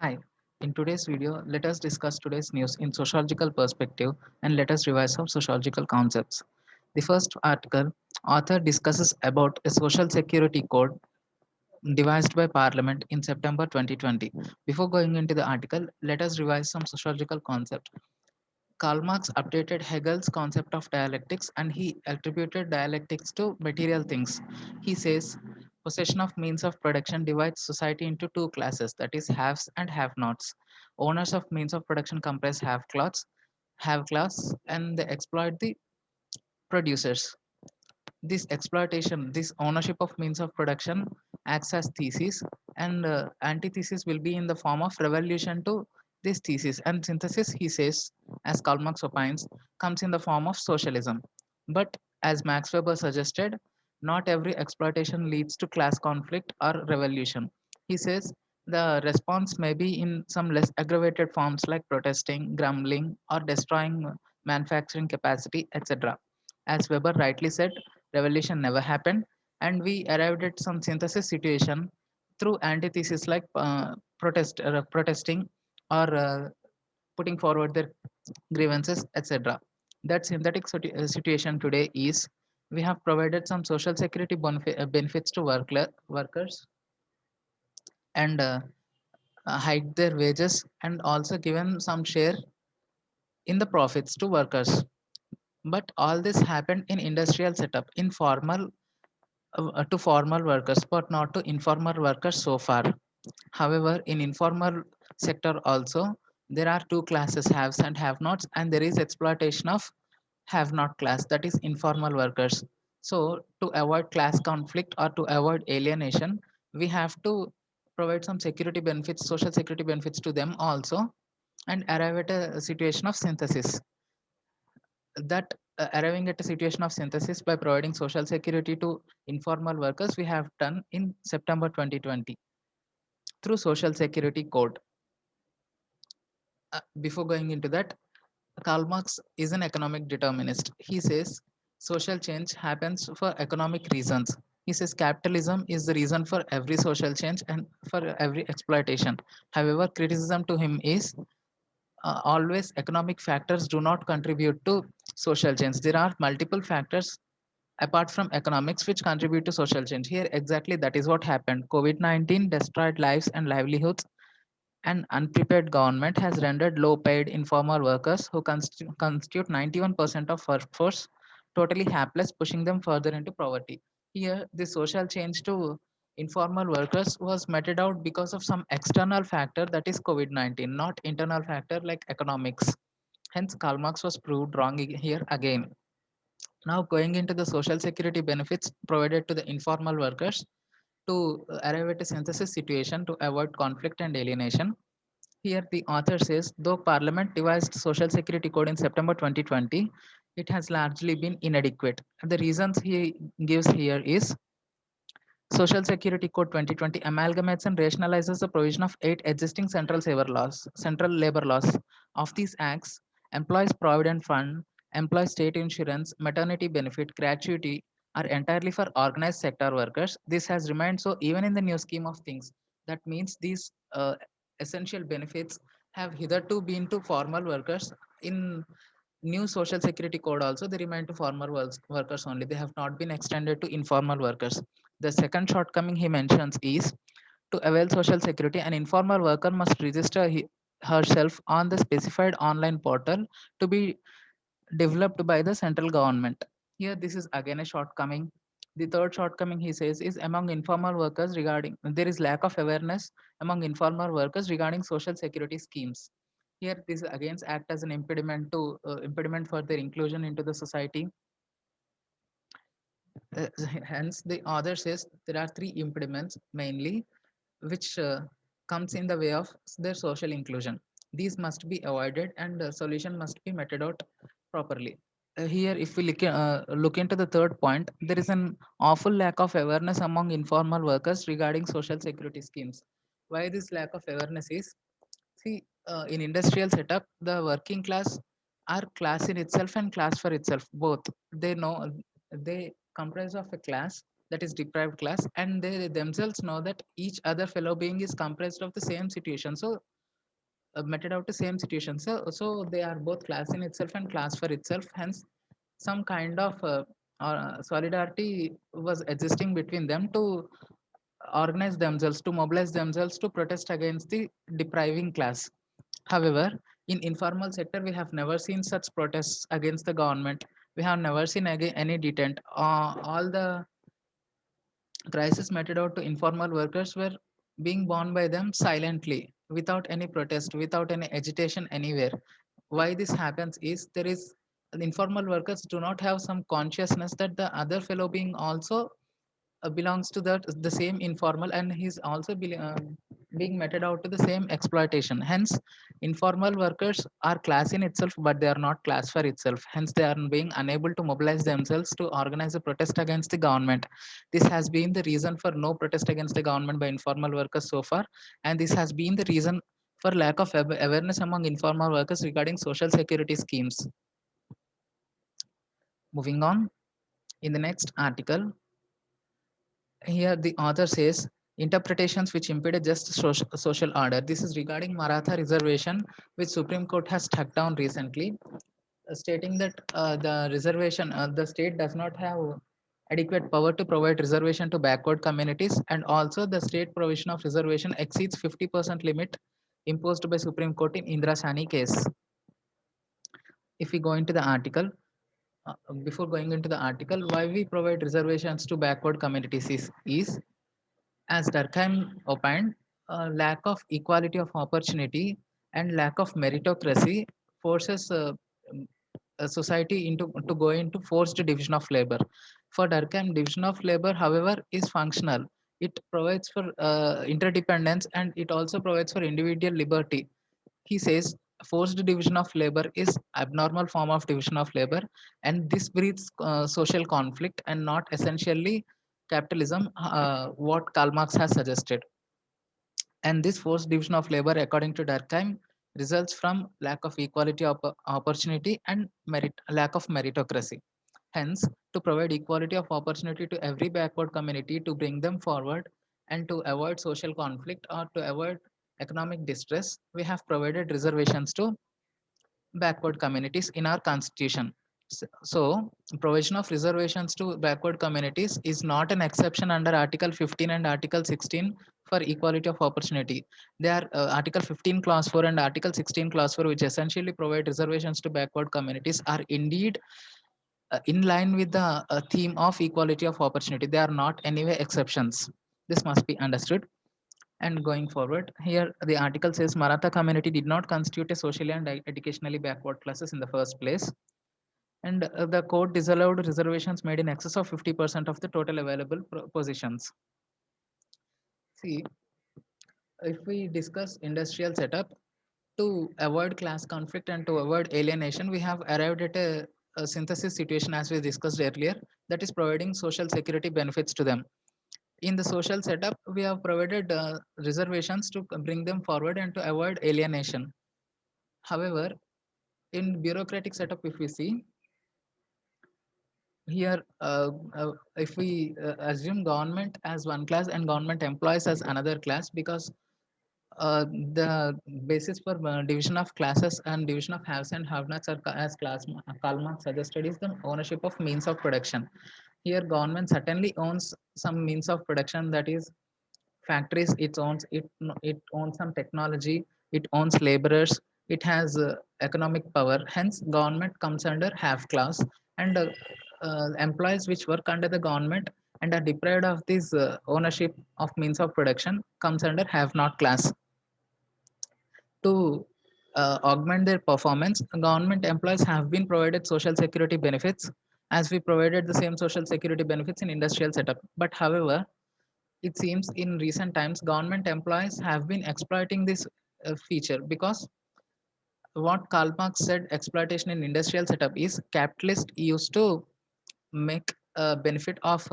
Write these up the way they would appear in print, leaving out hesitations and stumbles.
Hi, in today's video, let us discuss today's news in sociological perspective and let us revise some sociological concepts. The first article, author discusses about a social security code devised by Parliament in September 2020. Before going into the article, let us revise some sociological concepts. Karl Marx updated Hegel's concept of dialectics and he attributed dialectics to material things. He says possession of means of production divides society into two classes, that is haves and have nots. Owners of means of production comprise have class, and they exploit the producers. This exploitation, this ownership of means of production acts as thesis, and antithesis will be in the form of revolution to this thesis. And synthesis, he says, as Karl Marx opines, comes in the form of socialism. But as Max Weber suggested, not every exploitation leads to class conflict or revolution. He says the response may be in some less aggravated forms like protesting, grumbling, or destroying manufacturing capacity, etc. As Weber rightly said, revolution never happened, and we arrived at some synthesis situation through antithesis like protesting or putting forward their grievances, etc. That synthetic situation today is we have provided some social security benefits to workers and hiked their wages and also given some share in the profits to workers. But all this happened in industrial setup, in formal to formal workers, but not to informal workers so far. However, in informal sector also, there are two classes, haves and have-nots, and there is exploitation of have-not class, that is informal workers. So, to avoid class conflict or to avoid alienation, we have to provide some security benefits, social security benefits to them also, and arrive at a situation of synthesis that arriving at a situation of synthesis by providing social security to informal workers we have done in September 2020 through social security code. Before going into that, Karl Marx is an economic determinist. He says social change happens for economic reasons. He says capitalism is the reason for every social change and for every exploitation. However, criticism to him is always economic factors do not contribute to social change. There are multiple factors apart from economics which contribute to social change. Here exactly that is what happened. COVID-19 destroyed lives and livelihoods. An unprepared government has rendered low paid informal workers who constitute 91% of workforce totally helpless, pushing them further into poverty. Here the social change to informal workers was meted out because of some external factor, that is COVID-19, not internal factor like economics. Hence Karl Marx was proved wrong here again. Now, going into the social security benefits provided to the informal workers to arrive at a synthesis situation to avoid conflict and alienation. Here, the author says though Parliament devised Social Security Code in September 2020, it has largely been inadequate. And the reasons he gives here is Social Security Code 2020 amalgamates and rationalizes the provision of eight existing central labor laws. Of these acts, Employees Provident Fund, Employee State Insurance, Maternity Benefit, Gratuity are entirely for organized sector workers. This has remained so even in the new scheme of things. That means these essential benefits have hitherto been to formal workers. In new social security code also they remain to formal workers only, they have not been extended to informal workers. The second shortcoming he mentions is to avail social security an informal worker must register herself on the specified online portal to be developed by the central government. Here this is again a shortcoming. The third shortcoming he says is among informal workers regarding there is lack of awareness among informal workers regarding social security schemes. Here this again act as an impediment to impediment for their inclusion into the society. Uh, Hence the author says there are three impediments mainly which comes in the way of their social inclusion. These must be avoided and the solution must be meted out properly. Here, if we look into the third point, there is an awful lack of awareness among informal workers regarding social security schemes. Why this lack of awareness is, see, in industrial setup, the working class are class in itself and class for itself, both. They know they comprise of a class that is deprived class, and they themselves know that each other fellow being is comprised of the same situation. So meted out the same situation. So they are both class in itself and class for itself. Hence, some kind of solidarity was existing between them to organize themselves, to mobilize themselves to protest against the depriving class. However, in informal sector, we have never seen such protests against the government. We have never seen any detent. All the crisis meted out to informal workers were being borne by them silently, without any protest, without any agitation anywhere. Why this happens is there is informal workers do not have some consciousness that the other fellow being also belongs to the same informal, and he's also being meted out to the same exploitation. Hence, informal workers are class in itself, but they are not class for itself. Hence, they are being unable to mobilize themselves to organize a protest against the government. This has been the reason for no protest against the government by informal workers so far, and this has been the reason for lack of awareness among informal workers regarding social security schemes. Moving on, in the next article, here the author says interpretations which impeded just social order. This is regarding Maratha reservation, which Supreme Court has struck down recently, stating that the state does not have adequate power to provide reservation to backward communities, and also the state provision of reservation exceeds 50% limit imposed by Supreme Court in Indira Sani case. If we go into the article, before going into the article, why we provide reservations to backward communities is as Durkheim opined, a lack of equality of opportunity and lack of meritocracy forces a society into to go into forced division of labor. For Durkheim, division of labor, however, is functional. It provides for interdependence, and it also provides for individual liberty. He says forced division of labor is abnormal form of division of labor, and this breeds social conflict and not essentially capitalism, what Karl Marx has suggested. And this forced division of labor, according to Durkheim, results from lack of equality of opportunity and lack of meritocracy. Hence, to provide equality of opportunity to every backward community, to bring them forward, and to avoid social conflict or to avoid economic distress, we have provided reservations to backward communities in our constitution. So, provision of reservations to backward communities is not an exception under Article 15 and Article 16 for equality of opportunity. They are Article 15 Clause 4 and Article 16 Clause 4, which essentially provide reservations to backward communities, are indeed in line with the theme of equality of opportunity. They are not anyway exceptions. This must be understood. And going forward, here the article says Maratha community did not constitute a socially and educationally backward classes in the first place. And the court disallowed reservations made in excess of 50% of the total available positions. See, if we discuss industrial setup, to avoid class conflict and to avoid alienation, we have arrived at a synthesis situation as we discussed earlier, that is providing social security benefits to them. In the social setup, we have provided reservations to bring them forward and to avoid alienation. However, in bureaucratic setup, if we see here, if we assume government as one class and government employees as another class, because the basis for division of classes and division of haves and have-nots are as Karl Marx suggested is the ownership of means of production. Here, government certainly owns some means of production, that is factories. It owns some technology. It owns laborers. It has economic power. Hence, government comes under have class, and employees which work under the government and are deprived of this ownership of means of production comes under have not class. To augment their performance, government employees have been provided social security benefits as we provided the same social security benefits in industrial setup. But however, it seems in recent times government employees have been exploiting this feature, because what Karl Marx said exploitation in industrial setup is capitalist used to make a benefit of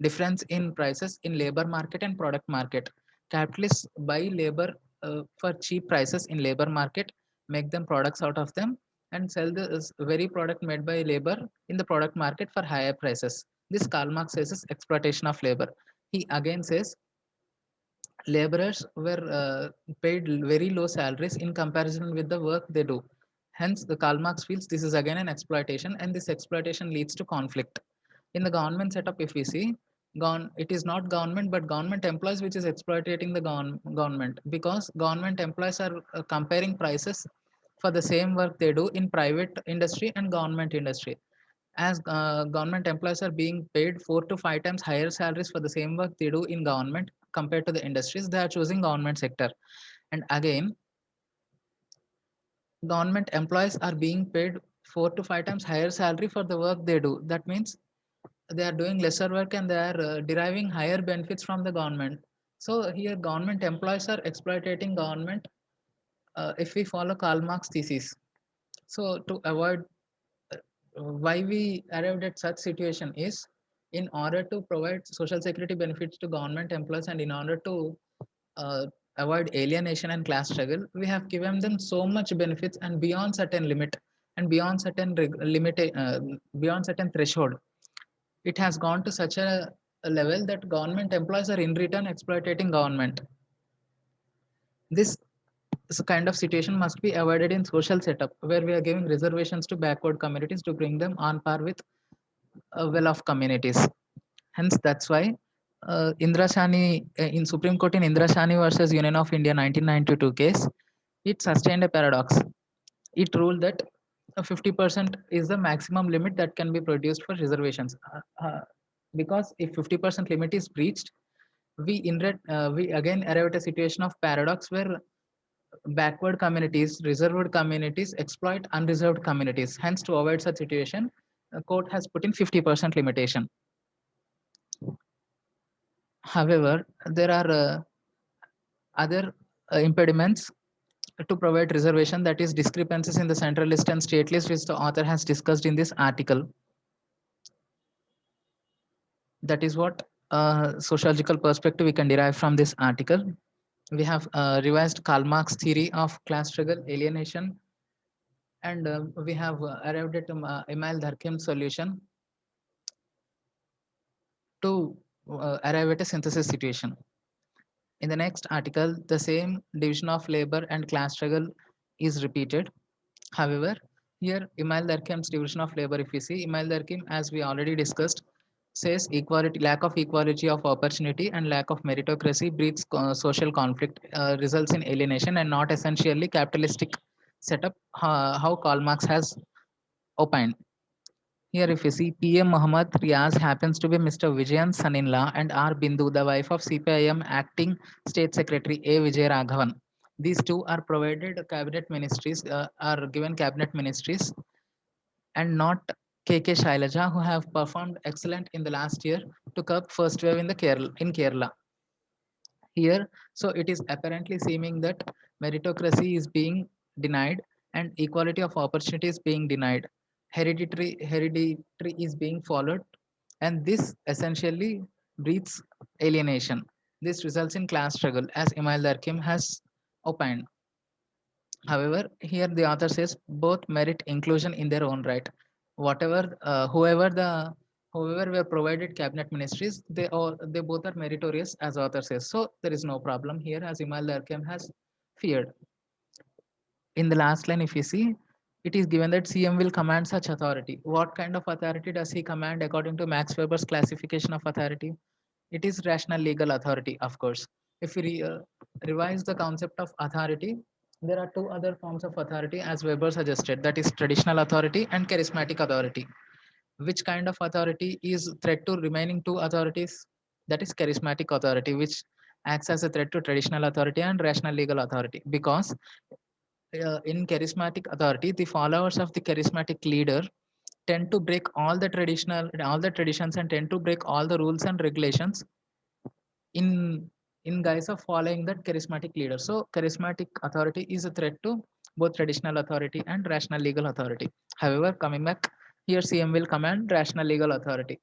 difference in prices in labor market and product market. Capitalists buy labor for cheap prices in labor market, make them products out of them, and sell the very product made by labor in the product market for higher prices. This Karl Marx says is exploitation of labor. He again says laborers were paid very low salaries in comparison with the work they do. Hence, the Karl Marx feels this is again an exploitation, and this exploitation leads to conflict. In the government setup, if we see, it is not government but government employees which is exploiting the government, because government employees are comparing prices for the same work they do in private industry and government industry. As government employees are being paid 4 to 5 times higher salaries for the same work they do in government compared to the industries, they are choosing government sector. And again, government employees are being paid 4 to 5 times higher salary for the work they do. That means they are doing lesser work and they are deriving higher benefits from the government. So here government employees are exploiting government, if we follow Karl Marx thesis. So to avoid, why we arrived at such situation is, in order to provide social security benefits to government employees and in order to uh, avoid alienation and class struggle, we have given them so much benefits and beyond certain limit and beyond certain beyond certain threshold, it has gone to such a level that government employees are in return exploiting government. This kind of situation must be avoided in social setup where we are giving reservations to backward communities to bring them on par with well-off communities. Hence, that's why Indra Shani in Supreme Court in Indra Shani versus Union of India 1992 case, it sustained a paradox. It ruled that 50% is the maximum limit that can be produced for reservations. Because if 50% limit is breached, we again arrive at a situation of paradox where backward communities, reserved communities exploit unreserved communities. Hence, to avoid such situation, court has put in 50% limitation. However, there are other impediments to provide reservation, that is discrepancies in the central list and state list, which the author has discussed in this article. That is what sociological perspective we can derive from this article. We have revised Karl Marx theory of class struggle, alienation, and we have arrived at Emile Durkheim's solution to arrive at a synthesis situation. In the next article, the same division of labor and class struggle is repeated. However, here Emile Durkheim's division of labor, if we see, Emile Durkheim, as we already discussed, says equality, lack of equality of opportunity and lack of meritocracy breeds social conflict, results in alienation and not essentially capitalistic setup, how Karl Marx has opined. Here, if you see, PM Muhammad Riaz happens to be Mr. Vijayan's son-in-law and R. Bindu, the wife of CPIM acting State Secretary A. Vijay Raghavan. These two are provided cabinet ministries, are given cabinet ministries, and not KK Shailaja, who have performed excellent in the last year to curb first wave in Kerala. Here, so it is apparently seeming that meritocracy is being denied and equality of opportunity is being denied. Hereditary is being followed, and this essentially breeds alienation. This results in class struggle, as Emile Durkheim has opined. However, here the author says both merit inclusion in their own right. Whoever were provided cabinet ministries, they both are meritorious, as author says. So there is no problem here, as Emile Durkheim has feared. In the last line, if you see, it is given that CM will command such authority. What kind of authority does he command according to Max Weber's classification of authority? It is rational legal authority, of course. If we revise the concept of authority, there are two other forms of authority as Weber suggested, that is traditional authority and charismatic authority. Which kind of authority is threat to remaining two authorities? That is charismatic authority, which acts as a threat to traditional authority and rational legal authority. Because in charismatic authority, the followers of the charismatic leader tend to break all the traditions and tend to break all the rules and regulations in guise of following that charismatic leader. So charismatic authority is a threat to both traditional authority and rational legal authority. However, coming back here, CM will command rational legal authority.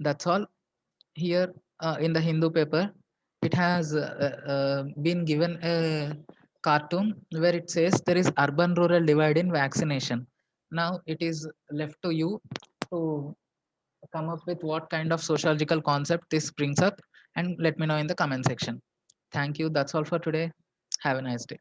That's all. Here in the Hindu paper, it has been given a cartoon where it says there is urban rural divide in vaccination. Now it is left to you to come up with what kind of sociological concept this brings up and let me know in the comment section. Thank you. That's all for today. Have a nice day.